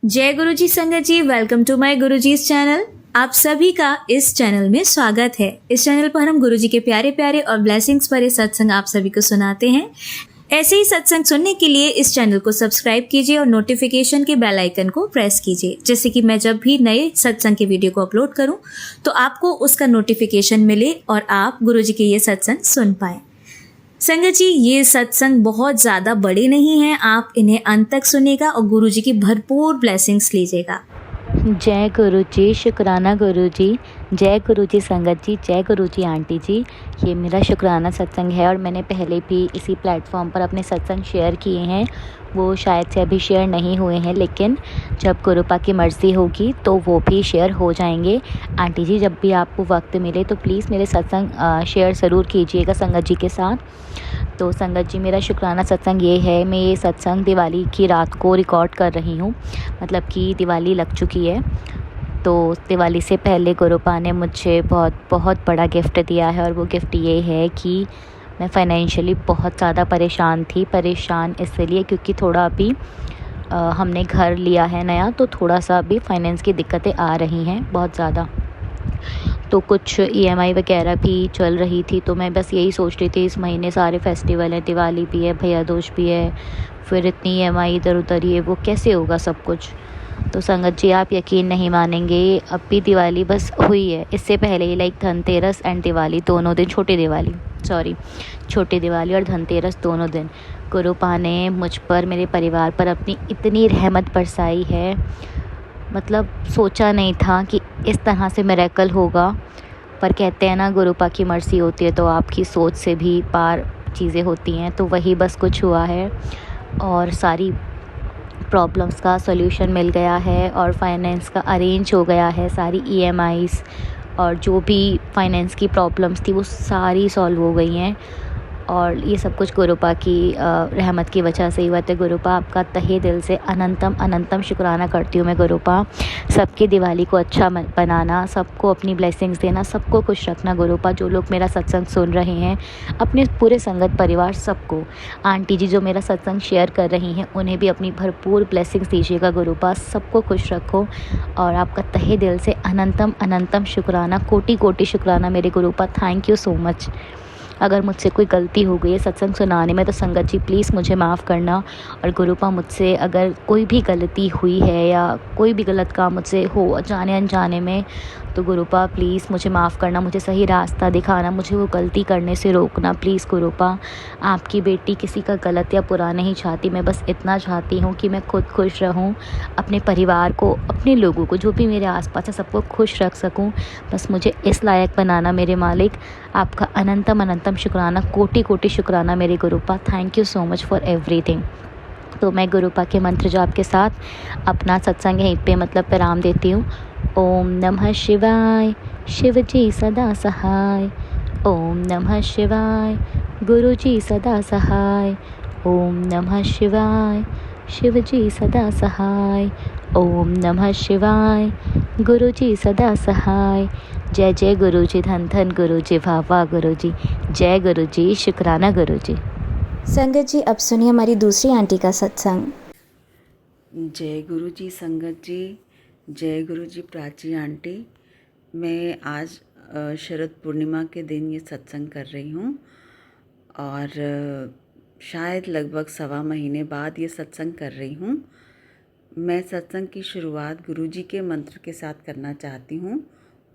जय गुरु जी संगत जी, वेलकम टू माय गुरुजी's चैनल। आप सभी का इस चैनल में स्वागत है। इस चैनल पर हम गुरु जी के प्यारे प्यारे और ब्लेसिंग्स भरे सत्संग आप सभी को सुनाते हैं। ऐसे ही सत्संग सुनने के लिए इस चैनल को सब्सक्राइब कीजिए और नोटिफिकेशन के बेल आइकन को प्रेस कीजिए, जिससे कि मैं जब भी नए सत्संग के वीडियो को अपलोड करूं तो आपको उसका नोटिफिकेशन मिले और आप गुरु जी के ये सत्संग सुन पाए। संगत जी, ये सत्संग बहुत ज़्यादा बड़े नहीं हैं, आप इन्हें अंत तक सुनिएगा और गुरु जी की भरपूर ब्लेसिंग्स लीजिएगा। जय गुरु जी, शुक्राना गुरु जी। जय गुरु जी संगत जी, जय गुरु जी आंटी जी। ये मेरा शुक्राना सत्संग है और मैंने पहले भी इसी प्लेटफॉर्म पर अपने सत्संग शेयर किए हैं। वो शायद से अभी शेयर नहीं हुए हैं, लेकिन जब गुरुपा की मर्ज़ी होगी तो वो भी शेयर हो जाएंगे। आंटी जी, जब भी आपको वक्त मिले तो प्लीज़ मेरे सत्संग शेयर ज़रूर कीजिएगा संगत जी के साथ। तो संगत जी, मेरा शुक्राना सत्संग ये है, मैं ये सत्संग दिवाली की रात को रिकॉर्ड कर रही हूँ। मतलब कि दिवाली लग चुकी है, तो दिवाली से पहले गुरुपा ने मुझे बहुत बहुत बड़ा गिफ्ट दिया है। और वो गिफ्ट ये है कि मैं फ़ाइनेंशियली बहुत ज़्यादा परेशान थी। परेशान इसलिए क्योंकि थोड़ा अभी हमने घर लिया है नया, तो थोड़ा सा अभी फाइनेंस की दिक्कतें आ रही हैं बहुत ज़्यादा। तो कुछ ईएमआई वगैरह भी चल रही थी, तो मैं बस यही सोच रही थी, इस महीने सारे फेस्टिवल हैं, दिवाली भी है, भैया दूज भी है, फिर इतनी ईएमआई इधर उधर, ये वो कैसे होगा सब कुछ। तो संगत जी, आप यकीन नहीं मानेंगे, अब भी दिवाली बस हुई है, इससे पहले ही लाइक धनतेरस एंड दिवाली दोनों दिन, छोटी दिवाली और धनतेरस दोनों दिन गुरुपा ने मुझ पर, मेरे परिवार पर अपनी इतनी रहमत बरसाई है। मतलब सोचा नहीं था कि इस तरह से मिरेकल होगा। पर कहते हैं ना, गुरुपा की मर्ज़ी होती है तो आपकी सोच से भी पार चीज़ें होती हैं। तो वही बस कुछ हुआ है और सारी प्रॉब्लम्स का सॉल्यूशन मिल गया है और फाइनेंस का अरेंज हो गया है। सारी ईएमआईज़ और जो भी फाइनेंस की प्रॉब्लम्स थी वो सारी सॉल्व हो गई हैं। और ये सब कुछ गुरुपा की रहमत की वजह से ही हुआ। तो गुरुपा, आपका तहे दिल से अनंतम अनंतम शुक्राना करती हूँ मैं गुरुपा। सबकी दिवाली को अच्छा बनाना, सबको अपनी ब्लेसिंग्स देना, सबको खुश रखना गुरुपा। जो लोग मेरा सत्संग सुन रहे हैं, अपने पूरे संगत परिवार सबको, आंटी जी जो मेरा सत्संग शेयर कर रही हैं, उन्हें भी अपनी भरपूर ब्लेसिंग्स दीजिएगा गुरुपा। सबको खुश रखो और आपका तहे दिल से अनंतम अनंतम शुक्राना, कोटि कोटि शुक्राना मेरे गुरुपा। Thank you so much. अगर मुझसे कोई गलती हो गई है सत्संग सुनाने में तो संगत जी प्लीज़ मुझे माफ़ करना। और गुरुपा, मुझसे अगर कोई भी गलती हुई है या कोई भी गलत काम मुझसे हो जाने अनजाने में, तो गुरुपा प्लीज़ मुझे माफ़ करना, मुझे सही रास्ता दिखाना, मुझे वो गलती करने से रोकना प्लीज़ गुरुपा। आपकी बेटी किसी का गलत या बुरा नहीं चाहती, मैं बस इतना चाहती हूँ कि मैं खुद खुश रहूँ, अपने परिवार को, अपने लोगों को, जो भी मेरे आसपास है सबको खुश रख सकूँ। बस मुझे इस लायक बनाना मेरे मालिक। आपका अनंतम अनंतम शुक्राना, कोटि कोटि शुक्राना मेरे गुरुपा। Thank you so much for everything. तो मैं गुरुपा के मंत्र जाप के साथ अपना सत्संग यहीं पे मतलब विराम देती हूँ। ओम नमः शिवाय, शिव जी सदा सहाय। ओम नमः शिवाय, गुरु जी सदा सहाय। ओम नमः शिवाय, शिव जी सदा सहाय। ओम नमः शिवाय, गुरु जी सदा सहाय। जय जय गुरु जी, धन धन गुरु जी, वाह वाह गुरु जी। जय गुरु जी, शुक्राना गुरु जी। संगत जी, अब सुनिए हमारी दूसरी आंटी का सत्संग। जय गुरु जी संगत जी, जय गुरु जी प्राची आंटी। मैं आज शरद पूर्णिमा के दिन ये सत्संग कर रही हूँ और शायद लगभग 1.25 महीने बाद ये सत्संग कर रही हूँ। मैं सत्संग की शुरुआत गुरु जी के मंत्र के साथ करना चाहती हूँ।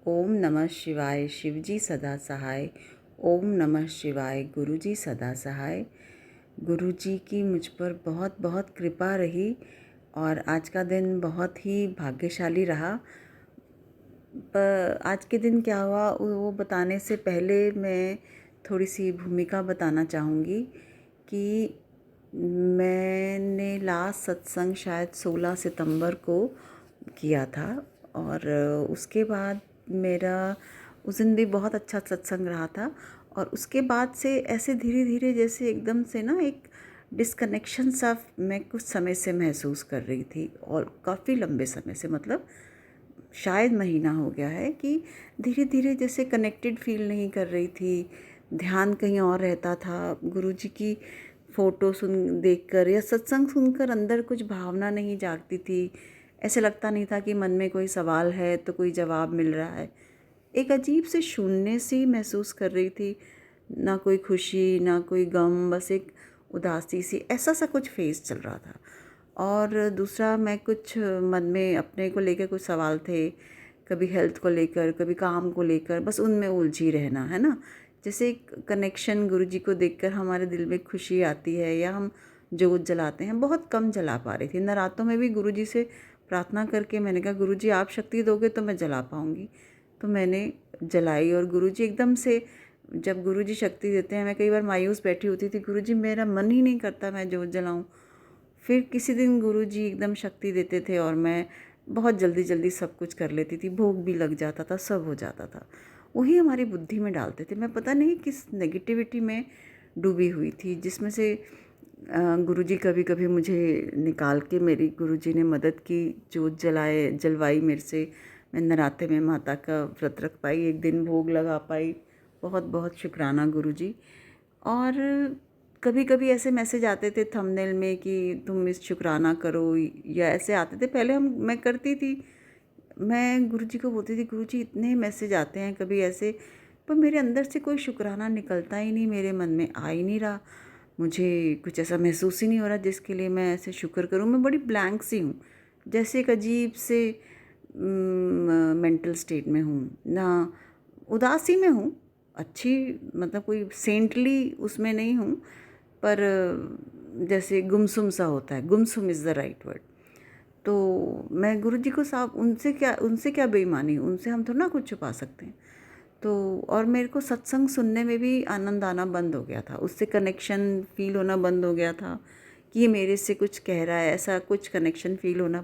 ओम नमः शिवाय, शिव जी सदा सहाय। ओम नमः शिवाय, गुरु जी सदा सहाय। गुरु जी की मुझ पर बहुत बहुत कृपा रही और आज का दिन बहुत ही भाग्यशाली रहा। पर आज के दिन क्या हुआ वो बताने से पहले मैं थोड़ी सी भूमिका बताना चाहूँगी कि मैंने लास्ट सत्संग शायद 16 सितंबर को किया था और उसके बाद मेरा उस दिन भी बहुत अच्छा सत्संग रहा था। और उसके बाद से ऐसे धीरे धीरे जैसे एकदम से ना एक डिस्कनेक्शन सा मैं कुछ समय से महसूस कर रही थी और काफ़ी लंबे समय से, मतलब शायद महीना हो गया है कि धीरे धीरे जैसे कनेक्टेड फील नहीं कर रही थी। ध्यान कहीं और रहता था, गुरुजी की फ़ोटो देखकर या सत्संग सुनकर अंदर कुछ भावना नहीं जागती थी। ऐसे लगता नहीं था कि मन में कोई सवाल है तो कोई जवाब मिल रहा है। एक अजीब से शून्य सी महसूस कर रही थी, ना कोई खुशी ना कोई गम, बस एक उदासी सी, ऐसा सा कुछ फेस चल रहा था। और दूसरा, मैं कुछ मन में अपने को लेकर कुछ सवाल थे, कभी हेल्थ को लेकर, कभी काम को लेकर, बस उनमें उलझी रहना, है ना। जैसे एक कनेक्शन गुरुजी को देखकर हमारे दिल में खुशी आती है या हम जोत जलाते हैं, बहुत कम जला पा रही थी। नरातों में भी गुरुजी से प्रार्थना करके मैंने कहा, गुरुजी आप शक्ति दोगे तो मैं जला पाऊँगी। तो मैंने जलाई और गुरुजी एकदम से, जब गुरुजी शक्ति देते हैं, मैं कई बार मायूस बैठी होती थी, गुरुजी मेरा मन ही नहीं करता मैं जोत जलाऊँ। फिर किसी दिन गुरुजी एकदम शक्ति देते थे और मैं बहुत जल्दी जल्दी सब कुछ कर लेती थी, भोग भी लग जाता था, सब हो जाता था। वही हमारी बुद्धि में डालते थे। मैं पता नहीं किस नेगेटिविटी में डूबी हुई थी, जिसमें से गुरुजी कभी कभी मुझे निकाल के, मेरी गुरुजी ने मदद की, जोत जलवाई मेरे से। मैं नराते में माता का व्रत रख पाई, एक दिन भोग लगा पाई। बहुत बहुत शुक्राना गुरुजी। और कभी कभी ऐसे मैसेज आते थे थंबनेल में कि तुम इस शुक्राना करो, या ऐसे आते थे। पहले मैं करती थी, मैं गुरुजी को बोलती थी, गुरुजी इतने मैसेज आते हैं कभी ऐसे, पर मेरे अंदर से कोई शुक्राना निकलता ही नहीं, मेरे मन में आ ही नहीं रहा, मुझे कुछ ऐसा महसूस ही नहीं हो रहा जिसके लिए मैं ऐसे शुक्र करूं। मैं बड़ी ब्लैंक सी हूँ, जैसे एक अजीब से मेंटल स्टेट में हूँ, ना उदासी में हूँ, अच्छी मतलब कोई सेंटली उसमें नहीं हूँ, पर जैसे गुमसुम सा होता है, गुमसुम इज़ द राइट वर्ड। तो मैं गुरुजी को साफ, उनसे क्या बेईमानी, उनसे हम थोड़ा ना कुछ छुपा सकते हैं। तो और मेरे को सत्संग सुनने में भी आनंद आना बंद हो गया था, उससे कनेक्शन फील होना बंद हो गया था कि ये मेरे से कुछ कह रहा है, ऐसा कुछ कनेक्शन फील होना।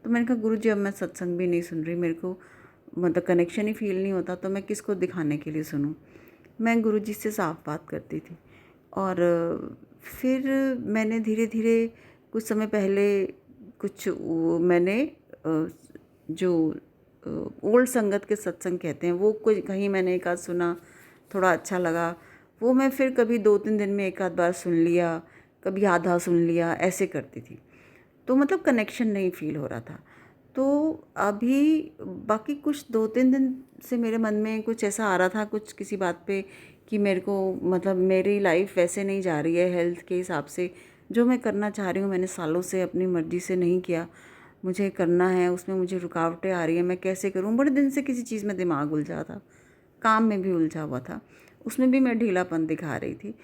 तो मैंने कहा, गुरुजी अब मैं सत्संग भी नहीं सुन रही, मेरे को मतलब कनेक्शन ही फील नहीं होता, तो मैं किसको दिखाने के लिए सुनूं। मैं गुरुजी से साफ बात करती थी। और फिर मैंने धीरे धीरे, कुछ समय पहले कुछ मैंने जो ओल्ड संगत के सत्संग कहते हैं, वो कुछ कहीं मैंने एक आध सुना, थोड़ा अच्छा लगा, वो मैं फिर कभी 2-3 दिन में एक आध बार सुन लिया, कभी आधा सुन लिया, ऐसे करती थी। तो मतलब कनेक्शन नहीं फील हो रहा था। तो अभी बाकी कुछ 2-3 दिन से मेरे मन में कुछ ऐसा आ रहा था, कुछ किसी बात पे, कि मेरे को मतलब मेरी लाइफ वैसे नहीं जा रही है हेल्थ के हिसाब से, जो मैं करना चाह रही हूँ मैंने सालों से अपनी मर्ज़ी से नहीं किया, मुझे करना है, उसमें मुझे रुकावटें आ रही हैं, मैं कैसे करूँ। बड़े दिन से किसी चीज़ में दिमाग उलझा था, काम में भी उलझा हुआ था, उसमें भी मैं ढीलापन दिखा रही थी।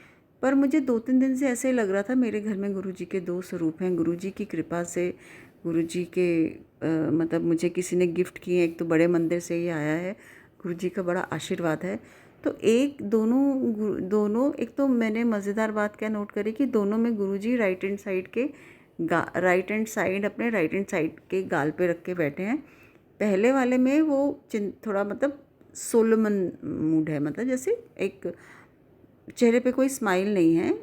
पर मुझे 2-3 दिन से ऐसे ही लग रहा था, मेरे घर में गुरुजी के 2 स्वरूप हैं। गुरुजी की कृपा से, गुरुजी के मतलब मुझे किसी ने गिफ्ट किए, एक तो बड़े मंदिर से ही आया है, गुरुजी का बड़ा आशीर्वाद है। तो दोनों एक तो मैंने मज़ेदार बात क्या नोट करी कि दोनों में गुरुजी राइट हैंड साइड अपने राइट हैंड साइड के गाल पे रख के बैठे हैं। पहले वाले में वो थोड़ा मतलब सोलोमन मूड है, मतलब जैसे एक चेहरे पे कोई स्माइल नहीं है,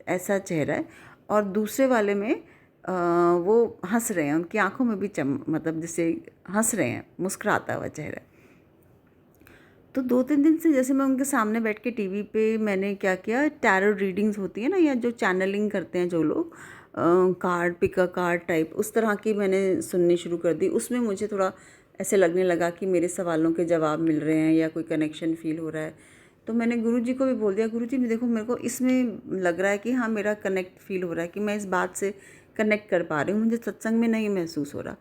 ऐसा चेहरा है। और दूसरे वाले में वो हंस रहे हैं, उनकी आंखों में भी मतलब जैसे हंस रहे हैं, मुस्कुराता हुआ चेहरा। तो 2-3 दिन से जैसे मैं उनके सामने बैठ के टीवी पे, मैंने क्या किया, टैरो रीडिंग्स होती है ना, या जो चैनलिंग करते हैं जो लोग, card pick a card type, उस तरह की मैंने सुननी शुरू कर दी। उसमें मुझे थोड़ा ऐसे लगने लगा कि मेरे सवालों के जवाब मिल रहे हैं या कोई कनेक्शन फील हो रहा है। तो मैंने गुरुजी को भी बोल दिया, गुरुजी देखो मेरे को इसमें लग रहा है कि हाँ मेरा कनेक्ट फील हो रहा है, कि मैं इस बात से कनेक्ट कर पा रही हूँ, मुझे सत्संग में नहीं महसूस हो रहा।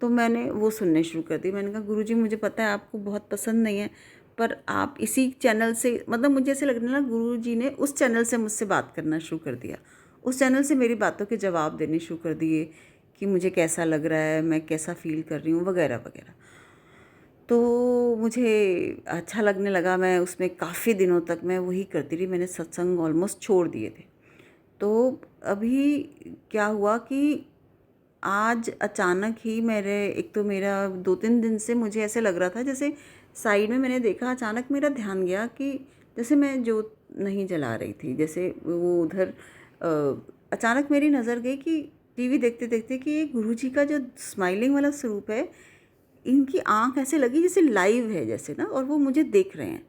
तो मैंने वो सुनने शुरू कर दी। मैंने कहा, गुरुजी मुझे पता है आपको बहुत पसंद नहीं है, पर आप इसी चैनल से, मतलब मुझे ऐसे लगने लगा गुरुजी ने उस चैनल से मुझसे बात करना शुरू कर दिया, उस चैनल से मेरी बातों के जवाब देने शुरू कर दिए कि मुझे कैसा लग रहा है, मैं कैसा फील कर रही हूँ, वगैरह वगैरह। तो मुझे अच्छा लगने लगा, मैं उसमें काफ़ी दिनों तक मैं वही करती रही, मैंने सत्संग ऑलमोस्ट छोड़ दिए थे। तो अभी क्या हुआ कि आज अचानक ही एक तो मेरा 2-3 दिन से मुझे ऐसे लग रहा था, जैसे साइड में मैंने देखा, अचानक मेरा ध्यान गया कि जैसे मैं जोत नहीं जला रही थी, जैसे वो उधर अचानक मेरी नज़र गई कि टीवी देखते देखते कि ये गुरुजी का जो स्माइलिंग वाला स्वरूप है, इनकी आँख ऐसे लगी जैसे लाइव है जैसे ना, और वो मुझे देख रहे हैं।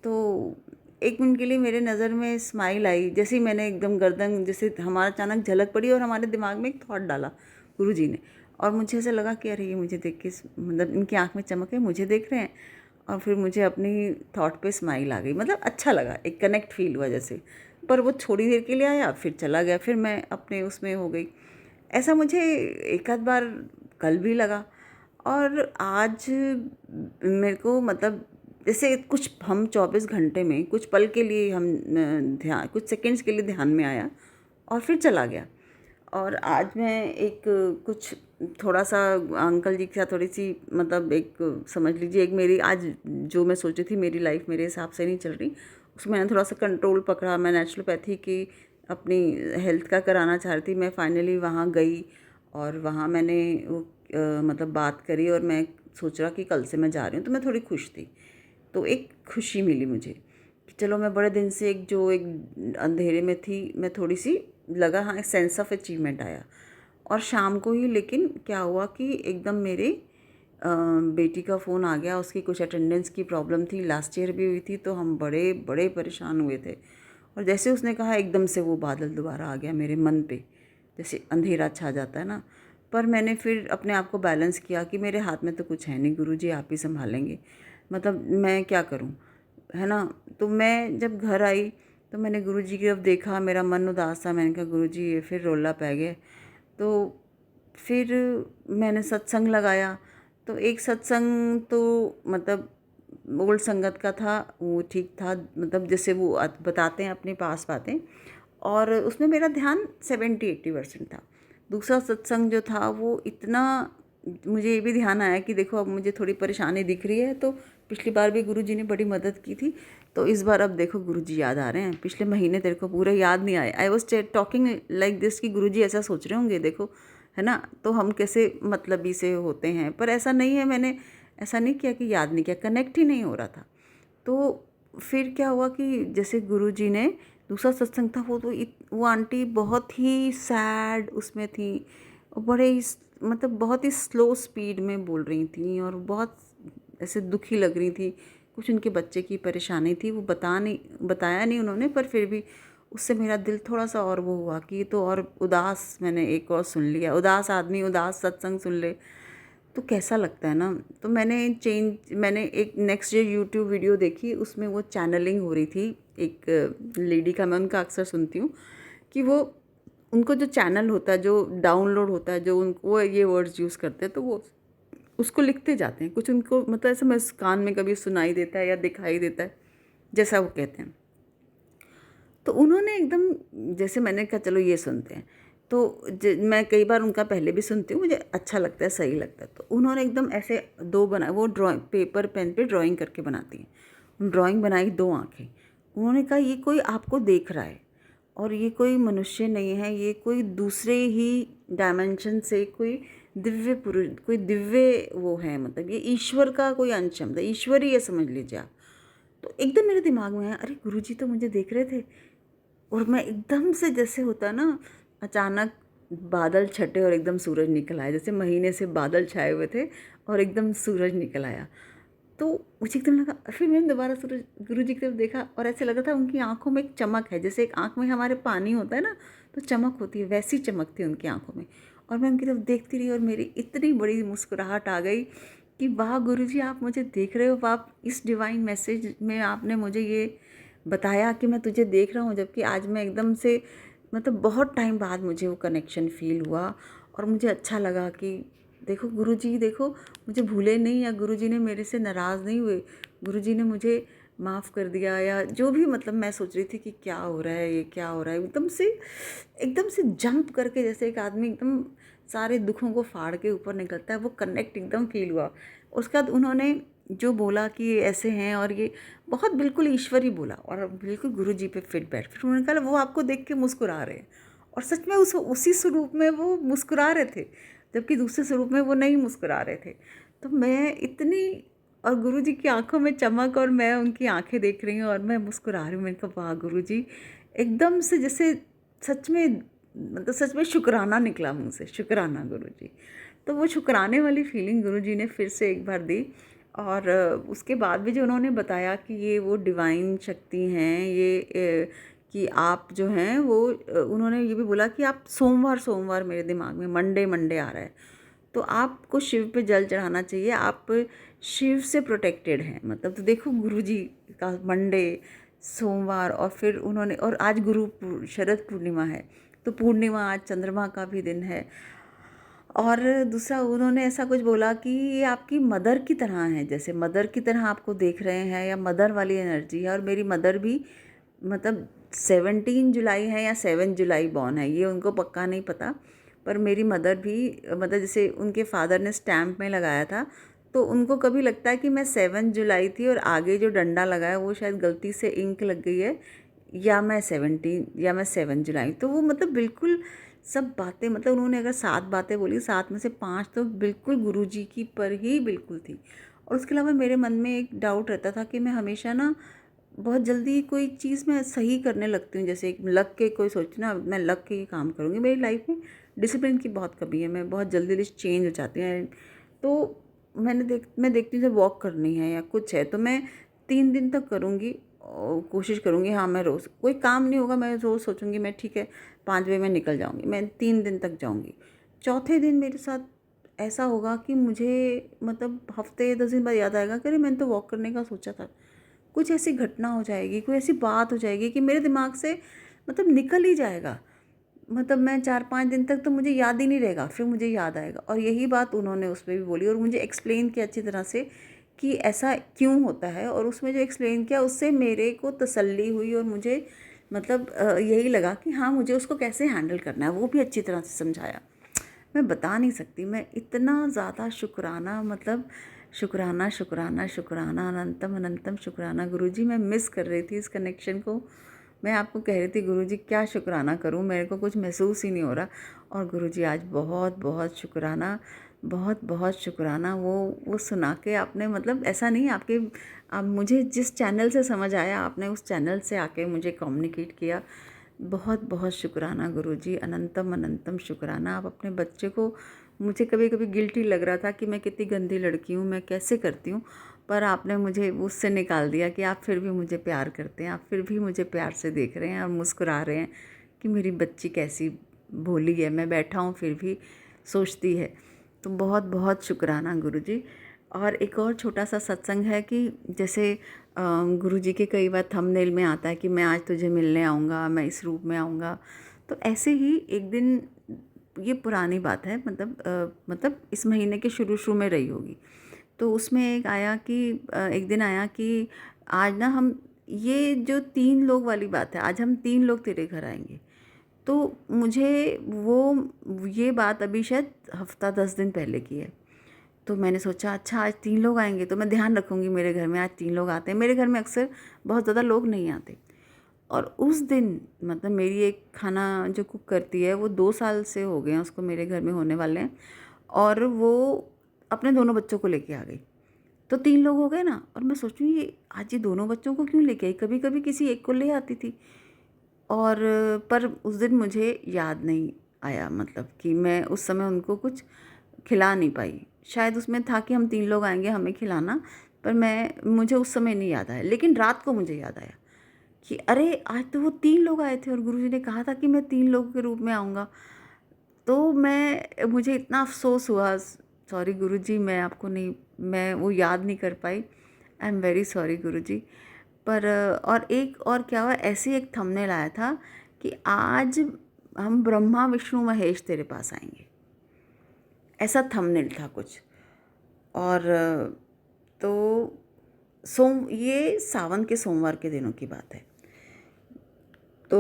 तो 1 मिनट के लिए मेरे नज़र में स्माइल आई, जैसे ही मैंने एकदम गर्दन, जैसे हमारा अचानक झलक पड़ी और हमारे दिमाग में एक थॉट डाला गुरुजी ने, और मुझे ऐसा लगा कि अरे ये मुझे देख के मतलब इनकी आँख में चमक है, मुझे देख रहे हैं। और फिर मुझे अपनी थॉट पे स्माइल आ गई, मतलब अच्छा लगा, एक कनेक्ट फील हुआ जैसे। पर वो थोड़ी देर के लिए आया, फिर चला गया, फिर मैं अपने उसमें हो गई। ऐसा मुझे एक आध बार कल भी लगा। और आज मेरे को मतलब जैसे कुछ हम 24 घंटे में कुछ पल के लिए हम ध्यान, कुछ सेकंड्स के लिए ध्यान में आया और फिर चला गया। और आज मैं एक कुछ थोड़ा सा अंकल जी के साथ थोड़ी सी मतलब एक समझ लीजिए एक मेरी आज जो मैं सोची थी मेरी लाइफ मेरे हिसाब से नहीं चल रही, उसमें मैंने थोड़ा सा कंट्रोल पकड़ा। मैं नेचुरोपैथी की अपनी हेल्थ का कराना चाह रही थी। मैं फाइनली वहाँ गई और वहाँ मैंने वो मतलब बात करी और मैं सोच रहा कि कल से मैं जा रही हूँ, तो मैं थोड़ी खुश थी। तो एक खुशी मिली मुझे कि चलो मैं बड़े दिन से एक अंधेरे में थी, मैं थोड़ी सी लगा, हाँ एक सेंस ऑफ अचीवमेंट आया। और शाम को ही लेकिन क्या हुआ कि एकदम मेरे बेटी का फ़ोन आ गया, उसकी कुछ अटेंडेंस की प्रॉब्लम थी, लास्ट ईयर भी हुई थी, तो हम बड़े बड़े परेशान हुए थे। और जैसे उसने कहा एकदम से वो बादल दोबारा आ गया मेरे मन पे, जैसे अंधेरा छा जाता है ना। पर मैंने फिर अपने आप को बैलेंस किया कि मेरे हाथ में तो कुछ है नहीं, गुरुजी आप ही संभालेंगे, मतलब मैं क्या करूं, है ना। तो मैं जब घर आई तो मैंने गुरुजी की तरफ देखा, मेरा मन उदास था, मैंने कहा गुरुजी ये फिर रोला पै गए। तो फिर मैंने सत्संग लगाया। तो एक सत्संग तो मतलब ओल्ड संगत का था, वो ठीक था, मतलब जैसे वो बताते हैं अपने पास बातें, और उसमें मेरा ध्यान 70-80% था। दूसरा सत्संग जो था वो इतना, मुझे ये भी ध्यान आया कि देखो अब मुझे थोड़ी परेशानी दिख रही है, तो पिछली बार भी गुरुजी ने बड़ी मदद की थी, तो इस बार अब देखो गुरुजी याद आ रहे हैं, पिछले महीने तेरे को पूरे याद नहीं आए। I was talking like this कि गुरुजी ऐसा सोच रहे होंगे, देखो है ना, तो हम कैसे मतलबी से होते हैं। पर ऐसा नहीं है, मैंने ऐसा नहीं किया कि याद नहीं किया, कनेक्ट ही नहीं हो रहा था। तो फिर क्या हुआ कि जैसे गुरुजी ने दूसरा सत्संग था, वो आंटी बहुत ही सैड उसमें थी, और बड़े ही मतलब बहुत ही स्लो स्पीड में बोल रही थी और बहुत ऐसे दुखी लग रही थी। कुछ उनके बच्चे की परेशानी थी, वो बताया नहीं उन्होंने, पर फिर भी उससे मेरा दिल थोड़ा सा और वो हुआ कि तो और उदास, मैंने एक और सुन लिया, उदास आदमी उदास सत्संग सुन ले तो कैसा लगता है ना। तो मैंने एक नेक्स्ट डे यूट्यूब वीडियो देखी, उसमें वो चैनलिंग हो रही थी एक लेडी का, मैं उनका अक्सर सुनती हूँ कि वो उनको जो चैनल होता है, जो डाउनलोड होता है, जो उनको वो ये वर्ड्स यूज़ करते हैं, तो वो उसको लिखते जाते हैं। कुछ उनको मतलब ऐसे मैं कान में कभी सुनाई देता है या दिखाई देता है, जैसा वो कहते हैं। तो उन्होंने एकदम, जैसे मैंने कहा चलो ये सुनते हैं, तो मैं कई बार उनका पहले भी सुनती हूँ, मुझे अच्छा लगता है, सही लगता है। तो उन्होंने एकदम ऐसे दो बनाए, वो ड्राइंग पेपर पेन पे ड्राइंग करके बनाती हैं, ड्राइंग बनाई 2 आँखें। उन्होंने कहा ये कोई आपको देख रहा है और ये कोई मनुष्य नहीं है, ये कोई दूसरे ही डायमेंशन से कोई दिव्य पुरुष, कोई दिव्य वो है, मतलब ये ईश्वर का कोई अंश है, मतलब ईश्वर ही ये समझ लीजिए आप। तो एकदम मेरे दिमाग में आया, अरे गुरुजी तो मुझे देख रहे थे। और मैं एकदम से, जैसे होता ना अचानक बादल छटे और एकदम सूरज निकल आया, जैसे महीने से बादल छाए हुए थे और एकदम सूरज निकल आया। तो मुझे एकदम लगा, फिर मैंने दोबारा सूरज गुरुजी की तरफ देखा और ऐसे लगा था उनकी आंखों में एक चमक है, जैसे एक आंख में हमारे पानी होता है ना, तो चमक होती है, वैसी चमक थी उनकी आंखों में। और मैं उनकी तरफ देखती रही और मेरी इतनी बड़ी मुस्कुराहट आ गई कि वाह गुरुजी आप मुझे देख रहे हो, आप इस डिवाइन मैसेज में आपने मुझे ये बताया कि मैं तुझे देख रहा हूँ। जबकि आज मैं एकदम से मतलब बहुत टाइम बाद मुझे वो कनेक्शन फ़ील हुआ और मुझे अच्छा लगा कि देखो गुरुजी, देखो मुझे भूले नहीं, या गुरुजी ने मेरे से नाराज़ नहीं हुए, गुरुजी ने मुझे माफ़ कर दिया, या जो भी मतलब मैं सोच रही थी कि क्या हो रहा है, ये क्या हो रहा है, एकदम से जंप करके, जैसे एक आदमी एकदम सारे दुखों को फाड़ के ऊपर निकलता है, वो कनेक्ट एकदम फील हुआ। उसके बाद उन्होंने जो बोला कि ये ऐसे हैं और ये बहुत बिल्कुल ईश्वर ही बोला और बिल्कुल गुरुजी पे फिट बैठ, फिर उन्होंने कहा वो आपको देख के मुस्कुरा रहे हैं, और सच में उसी स्वरूप में वो मुस्कुरा रहे थे, जबकि दूसरे स्वरूप में वो नहीं मुस्कुरा रहे थे। तो मैं इतनी, और गुरुजी की आंखों में चमक और मैं उनकी आंखें देख रही हूँ और मैं मुस्कुरा रही हूँ। मैंने कहा वाह गुरुजी, एकदम से जैसे सच में, मतलब सच में शुक्राना निकला मुँह से, शुक्राना गुरुजी। तो वो शुक्राने वाली फीलिंग गुरुजी ने फिर से एक बार दी। और उसके बाद भी जो उन्होंने बताया कि ये वो डिवाइन शक्ति हैं, ये कि आप जो हैं वो उन्होंने ये भी बोला कि आप सोमवार मेरे दिमाग में मंडे आ रहा है, तो आपको शिव पे जल चढ़ाना चाहिए, आप शिव से प्रोटेक्टेड हैं मतलब। तो देखो गुरुजी का मंडे, सोमवार, और फिर उन्होंने, और आज शरद पूर्णिमा है, तो पूर्णिमा आज चंद्रमा का भी दिन है। और दूसरा उन्होंने ऐसा कुछ बोला कि ये आपकी मदर की तरह है, जैसे मदर की तरह आपको देख रहे हैं, या मदर वाली एनर्जी है। और मेरी मदर भी मतलब 17 जुलाई है या 7 जुलाई बॉर्न है, ये उनको पक्का नहीं पता, पर मेरी मदर भी मतलब जैसे उनके फादर ने स्टैम्प में लगाया था, तो उनको कभी लगता है कि मैं 7 जुलाई थी और आगे जो डंडा लगा है वो शायद गलती से इंक लग गई है, या मैं 17 या मैं 7 जुलाई। तो वो मतलब बिल्कुल सब बातें, मतलब उन्होंने अगर 7 बातें बोली, 7 में से 5 तो बिल्कुल गुरुजी की पर ही बिल्कुल थी। और उसके अलावा मेरे मन में एक डाउट रहता था कि मैं हमेशा ना बहुत जल्दी कोई चीज़ मैं सही करने लगती हूँ, जैसे एक लग के कोई सोची ना मैं लग के ये काम करूँगी। मेरी लाइफ में डिसिप्लिन की बहुत कमी है, मैं बहुत जल्दी चेंज हो जाती हूँ। तो मैं देखती हूँ जब वॉक करनी है या कुछ है तो मैं 3 दिन तक करूँगी और कोशिश करूँगी, हाँ मैं रोज़, कोई काम नहीं होगा मैं रोज़ सोचूंगी मैं ठीक है 5 बजे मैं निकल जाऊँगी, मैं 3 दिन तक जाऊँगी। चौथे दिन मेरे साथ ऐसा होगा कि मुझे मतलब हफ्ते 10 दिन बाद याद आएगा कि अरे मैंने तो वॉक करने का सोचा था। कुछ ऐसी घटना हो जाएगी, कोई ऐसी बात हो जाएगी कि मेरे दिमाग से मतलब निकल ही जाएगा, मतलब मैं 4-5 दिन तक तो मुझे याद ही नहीं रहेगा, फिर मुझे याद आएगा। और यही बात उन्होंने उसमें भी बोली और मुझे एक्सप्लेन किया अच्छी तरह से कि ऐसा क्यों होता है। और उसमें जो एक्सप्लेन किया उससे मेरे को तसल्ली हुई और मुझे मतलब यही लगा कि हाँ मुझे उसको कैसे हैंडल करना है, वो भी अच्छी तरह से समझाया। मैं बता नहीं सकती, मैं इतना ज़्यादा शुक्राना, मतलब शुक्राना शुक्राना शुक्राना, अनंतम अनंतम शुक्राना। गुरुजी मैं मिस कर रही थी इस कनेक्शन को, मैं आपको कह रही थी गुरुजी क्या शुक्राना करूं, मेरे को कुछ महसूस ही नहीं हो रहा। और गुरुजी आज बहुत बहुत शुक्राना, बहुत बहुत शुक्राना। वो सुना के आपने, मतलब ऐसा नहीं आपके, आप मुझे जिस चैनल से समझ आया आपने उस चैनल से आके मुझे कम्युनिकेट किया। बहुत बहुत शुक्राना गुरुजी, अनंतम अनंतम शुक्राना। आप अपने बच्चे को, मुझे कभी कभी गिल्टी लग रहा था कि मैं कितनी गंदी लड़की हूँ, मैं कैसे करती हूँ, पर आपने मुझे उससे निकाल दिया कि आप फिर भी मुझे प्यार करते हैं, आप फिर भी मुझे प्यार से देख रहे हैं और मुस्कुरा रहे हैं कि मेरी बच्ची कैसी भोली है, मैं बैठा हूँ फिर भी सोचती है। तो बहुत बहुत शुक्राना गुरुजी। और एक और छोटा सा सत्संग है कि जैसे गुरुजी के कई बार थंबनेल में आता है कि मैं आज तुझे मिलने आऊँगा, मैं इस रूप में आऊँगा। तो ऐसे ही एक दिन, ये पुरानी बात है, मतलब इस महीने के शुरू में रही होगी, तो उसमें एक दिन आया कि आज ना हम, ये जो 3 लोग वाली बात है, आज हम 3 लोग तेरे घर आएंगे। तो मुझे ये बात अभी शायद हफ्ता 10 दिन पहले की है। तो मैंने सोचा अच्छा आज 3 लोग आएंगे तो मैं ध्यान रखूँगी मेरे घर में आज 3 लोग आते हैं। मेरे घर में अक्सर बहुत ज़्यादा लोग नहीं आते। और उस दिन मतलब मेरी एक खाना जो कुक करती है वो 2 साल से हो गए हैं उसको, मेरे घर में होने वाले हैं, और वो अपने दोनों बच्चों को लेके आ गई। तो 3 लोग हो गए ना। और मैं सोचूँ ये आज ये दोनों बच्चों को क्यों लेके आई, कभी कभी किसी एक को ले आती थी। और पर उस दिन मुझे याद नहीं आया, मतलब कि मैं उस समय उनको कुछ खिला नहीं पाई। शायद उसमें था कि हम 3 लोग आएंगे हमें खिलाना, पर मुझे उस समय नहीं याद आया। लेकिन रात को मुझे याद आया कि अरे आज तो वो 3 लोग आए थे और गुरुजी ने कहा था कि मैं 3 लोगों के रूप में आऊँगा। तो मुझे इतना अफसोस हुआ, सॉरी गुरुजी, मैं आपको नहीं, मैं वो याद नहीं कर पाई, आई एम वेरी सॉरी गुरुजी। पर और एक और क्या हुआ, ऐसे एक थंबनेल आया था कि आज हम ब्रह्मा विष्णु महेश तेरे पास आएंगे, ऐसा थंबनेल था कुछ। और तो ये सावन के सोमवार के दिनों की बात है। तो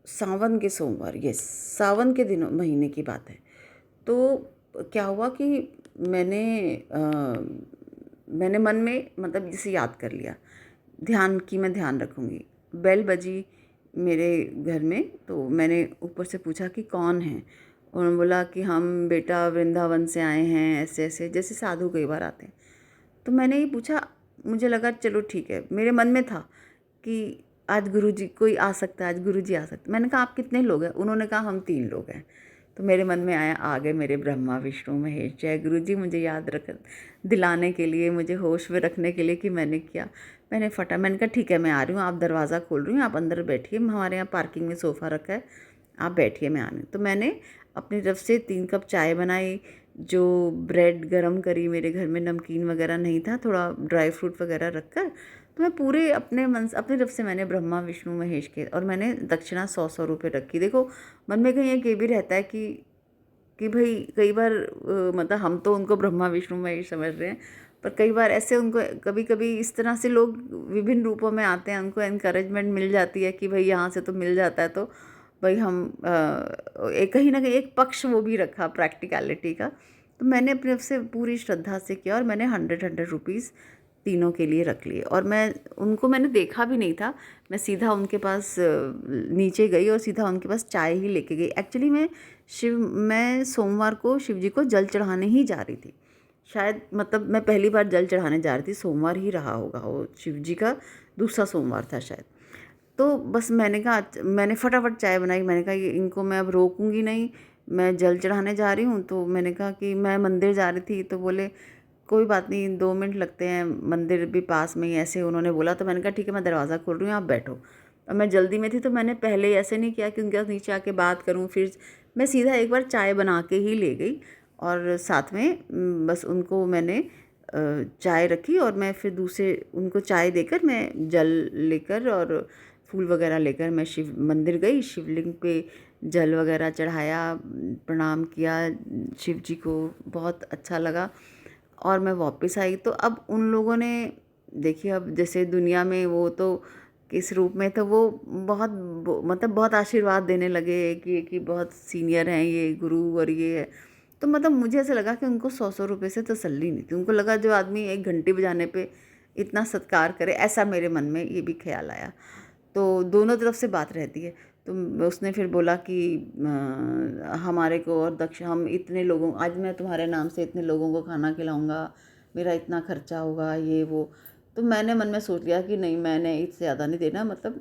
सावन के सोमवार, ये सावन के दिनों महीने की बात है। तो क्या हुआ कि मैंने मन में मतलब जिसे याद कर लिया, ध्यान की मैं ध्यान रखूँगी। बेल बजी मेरे घर में, तो मैंने ऊपर से पूछा कि कौन है। उन्होंने बोला कि हम बेटा वृंदावन से आए हैं, ऐसे ऐसे, जैसे साधु कई बार आते हैं। तो मैंने ये पूछा, मुझे लगा चलो ठीक है, मेरे मन में था कि आज गुरुजी कोई आ सकता है, आज गुरुजी आ सकते। मैंने कहा आप कितने लोग हैं, उन्होंने कहा हम 3 लोग हैं। तो मेरे मन में आ गए मेरे ब्रह्मा विष्णु महेश। जय गुरुजी, मुझे याद दिलाने के लिए, मुझे होश में रखने के लिए कि मैंने मैंने कहा ठीक है मैं आ रही हूँ, आप दरवाज़ा खोल रही हूँ, आप अंदर बैठिए, हमारे यहाँ पार्किंग में सोफ़ा रखा है, आप बैठिए, मैं आने। तो मैंने अपनी तरफ से 3 कप चाय बनाई, जो ब्रेड गरम करी, मेरे घर में नमकीन वगैरह नहीं था, थोड़ा ड्राई फ्रूट वगैरह रखकर, तो मैं पूरे अपनी तरफ से मैंने ब्रह्मा विष्णु महेश के, और मैंने दक्षिणा 100 रुपये रखी। देखो मन में कहीं एक ये भी रहता है कि भाई कई बार मतलब हम तो उनको ब्रह्मा विष्णु महेश समझ रहे हैं, पर कई बार ऐसे उनको कभी कभी इस तरह से लोग विभिन्न रूपों में आते हैं, उनको एनकरेजमेंट मिल जाती है कि भाई यहाँ से तो मिल जाता है, तो भाई हम एक कहीं ना कहीं एक पक्ष वो भी रखा प्रैक्टिकलिटी का। तो मैंने अपने तरफ से पूरी श्रद्धा से किया और मैंने 100 रुपीज़ तीनों के लिए रख लिए। और मैंने देखा भी नहीं था, मैं सीधा उनके पास नीचे गई और सीधा उनके पास चाय ही लेके गई। एक्चुअली मैं सोमवार को शिव जी को जल चढ़ाने ही जा रही थी, शायद मतलब मैं पहली बार जल चढ़ाने जा रही थी, सोमवार ही रहा होगा वो, शिव जी का दूसरा सोमवार था शायद। तो बस मैंने फटाफट चाय बनाई, मैंने कहा कि इनको मैं अब रोकूंगी नहीं, मैं जल चढ़ाने जा रही हूँ। तो मैंने कहा कि मैं मंदिर जा रही थी, तो बोले कोई बात नहीं 2 मिनट लगते हैं, मंदिर भी पास में ही, ऐसे उन्होंने बोला। तो मैंने कहा ठीक है मैं दरवाज़ा खोल रही हूँ, आप बैठो। अब मैं जल्दी में थी तो मैंने पहले ऐसे नहीं किया कि उनके पास नीचे आके बात करूँ, फिर मैं सीधा एक बार चाय बना के ही ले गई और साथ में बस उनको मैंने चाय रखी और मैं फिर दूसरे उनको चाय देकर मैं जल लेकर और फूल वगैरह लेकर मैं शिव मंदिर गई, शिवलिंग पे जल वगैरह चढ़ाया, प्रणाम किया शिव जी को, बहुत अच्छा लगा और मैं वापस आई। तो अब उन लोगों ने देखिए, अब जैसे दुनिया में वो तो किस रूप में, तो वो बहुत आशीर्वाद देने लगे कि बहुत सीनियर हैं ये गुरु और ये है। तो मतलब मुझे ऐसा लगा कि उनको 100 रुपये से तसल्ली नहीं थी, उनको लगा जो आदमी 1 घंटी बजाने पे इतना सत्कार करे, ऐसा मेरे मन में ये भी ख्याल आया। तो दोनों तरफ से बात रहती है। तो उसने फिर बोला कि हमारे को और हम इतने लोगों, आज मैं तुम्हारे नाम से इतने लोगों को खाना खिलाऊंगा, मेरा इतना खर्चा होगा, ये वो। तो मैंने मन में सोच लिया कि नहीं, मैंने इससे ज़्यादा नहीं देना, मतलब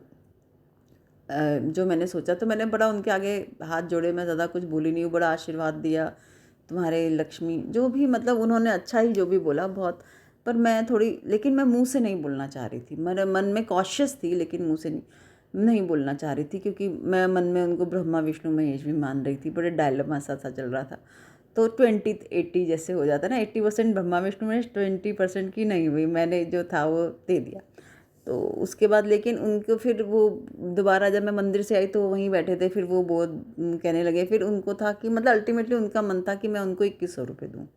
जो मैंने सोचा। तो मैंने बड़ा उनके आगे हाथ जोड़े, मैं ज़्यादा कुछ बोली नहीं हूँ, बड़ा आशीर्वाद दिया, तुम्हारे लक्ष्मी जो भी, मतलब उन्होंने अच्छा ही जो भी बोला बहुत, पर मैं थोड़ी, लेकिन मैं मुंह से नहीं बोलना चाह रही थी, मेरे मन में कॉशियस थी, लेकिन मुंह से नहीं बोलना चाह रही थी, क्योंकि मैं मन में उनको ब्रह्मा विष्णु महेश भी मान रही थी। बड़े डायलेमा सा चल रहा था। तो 20-80 जैसे हो जाता ना, 80% ब्रह्मा विष्णु महेश, 20% की नहीं हुई, मैंने जो था वो दे दिया। तो उसके बाद लेकिन उनको फिर वो दोबारा जब मैं मंदिर से आई तो वहीं बैठे थे, फिर वो बहुत कहने लगे, फिर उनको था कि मतलब अल्टीमेटली उनका मन था कि मैं उनको 2100 रुपये दूँ।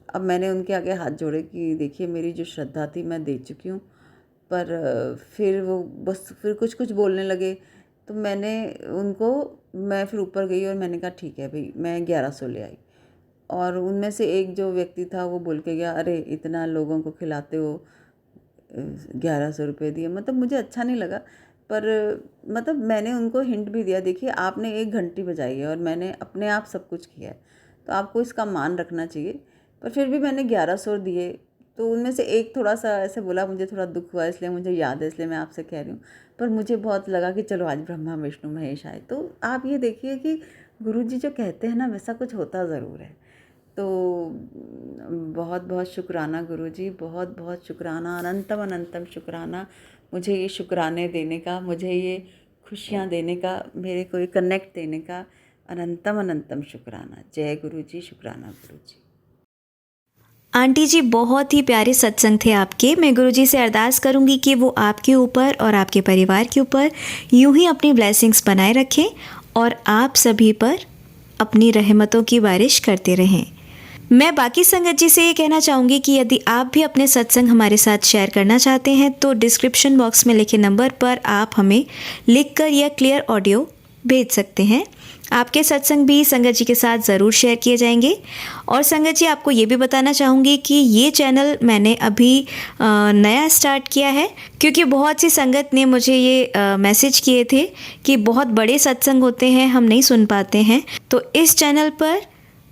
अब मैंने उनके आगे हाथ जोड़े कि देखिए मेरी जो श्रद्धा थी मैं दे चुकी हूँ, पर फिर वो बस फिर कुछ बोलने लगे। तो मैं फिर ऊपर गई और मैंने कहा ठीक है भाई, मैं 1100 ले आई। और उनमें से एक जो व्यक्ति था वो बोल के गया, अरे इतना लोगों को खिलाते हो, 1100 रुपये दिए। मतलब मुझे अच्छा नहीं लगा, पर मतलब मैंने उनको हिंट भी दिया, देखिए आपने 1 घंटी बजाई है और मैंने अपने आप सब कुछ किया है, तो आपको इसका मान रखना चाहिए। पर फिर भी मैंने 1100 दिए। तो उनमें से एक थोड़ा सा ऐसे बोला, मुझे थोड़ा दुख हुआ, इसलिए मुझे याद है, इसलिए मैं आपसे कह रही हूँ। पर मुझे बहुत लगा कि चलो आज ब्रह्मा विष्णु महेश आए। तो आप ये देखिए कि गुरुजी जो कहते हैं ना, वैसा कुछ होता ज़रूर है। तो बहुत बहुत शुक्राना गुरुजी, बहुत बहुत शुक्राना, अनंतम अनंतम शुक्राना, मुझे ये शुक्राने देने का, मुझे ये खुशियाँ देने का, मेरे को ये कनेक्ट देने का अनंतम अनंतम शुक्राना। जय गुरुजी, शुक्राना गुरुजी। आंटी जी बहुत ही प्यारे सत्संग थे आपके। मैं गुरुजी से अरदास करूंगी कि वो आपके ऊपर और आपके परिवार के ऊपर यूं ही अपनी ब्लेसिंग्स बनाए रखें और आप सभी पर अपनी रहमतों की बारिश करते रहें। मैं बाकी संगत जी से ये कहना चाहूँगी कि यदि आप भी अपने सत्संग हमारे साथ शेयर करना चाहते हैं तो डिस्क्रिप्शन बॉक्स में लिखे नंबर पर आप हमें लिखकर या क्लियर ऑडियो भेज सकते हैं। आपके सत्संग भी संगत जी के साथ ज़रूर शेयर किए जाएंगे। और संगत जी आपको ये भी बताना चाहूँगी कि ये चैनल मैंने अभी नया स्टार्ट किया है, क्योंकि बहुत सी संगत ने मुझे ये मैसेज किए थे कि बहुत बड़े सत्संग होते हैं, हम नहीं सुन पाते हैं। तो इस चैनल पर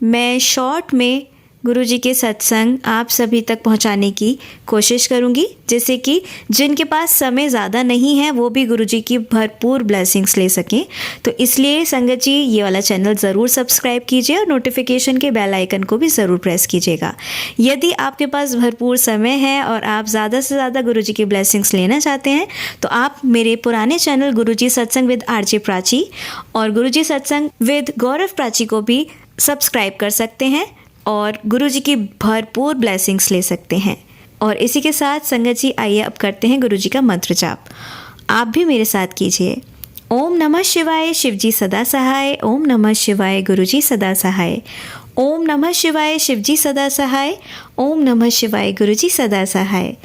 मैं शॉर्ट में गुरुजी के सत्संग आप सभी तक पहुंचाने की कोशिश करूंगी, जिससे कि जिनके पास समय ज़्यादा नहीं है वो भी गुरुजी की भरपूर ब्लेसिंग्स ले सकें। तो इसलिए संगत जी ये वाला चैनल ज़रूर सब्सक्राइब कीजिए और नोटिफिकेशन के बेल आइकन को भी ज़रूर प्रेस कीजिएगा। यदि आपके पास भरपूर समय है और आप ज़्यादा से ज़्यादा गुरुजी की ब्लेसिंग्स लेना चाहते हैं तो आप मेरे पुराने चैनल गुरुजी सत्संग विद आरजे प्राची और गुरुजी सत्संग विद गौरव प्राची को भी सब्सक्राइब कर सकते हैं। और गुरु जी की भरपूर ब्लेसिंग्स ले सकते हैं। और इसी के साथ संगत जी आइए अब करते हैं गुरु जी का मंत्र जाप। आप भी मेरे साथ कीजिए। ओम नमः शिवाय, शिवजी सदा सहाय। ओम नमः शिवाय, गुरुजी सदा सहाय। ओम नमः शिवाय, शिवजी सदा सहाय। ओम नमः शिवाय, गुरुजी सदा सहाय।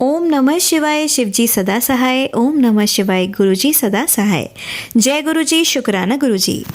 ओम नमः शिवाय, शिवजी सदा सहाय। ओम नमः शिवाय, गुरुजी सदा सहाय। जय गुरुजी, शुक्राना गुरुजी।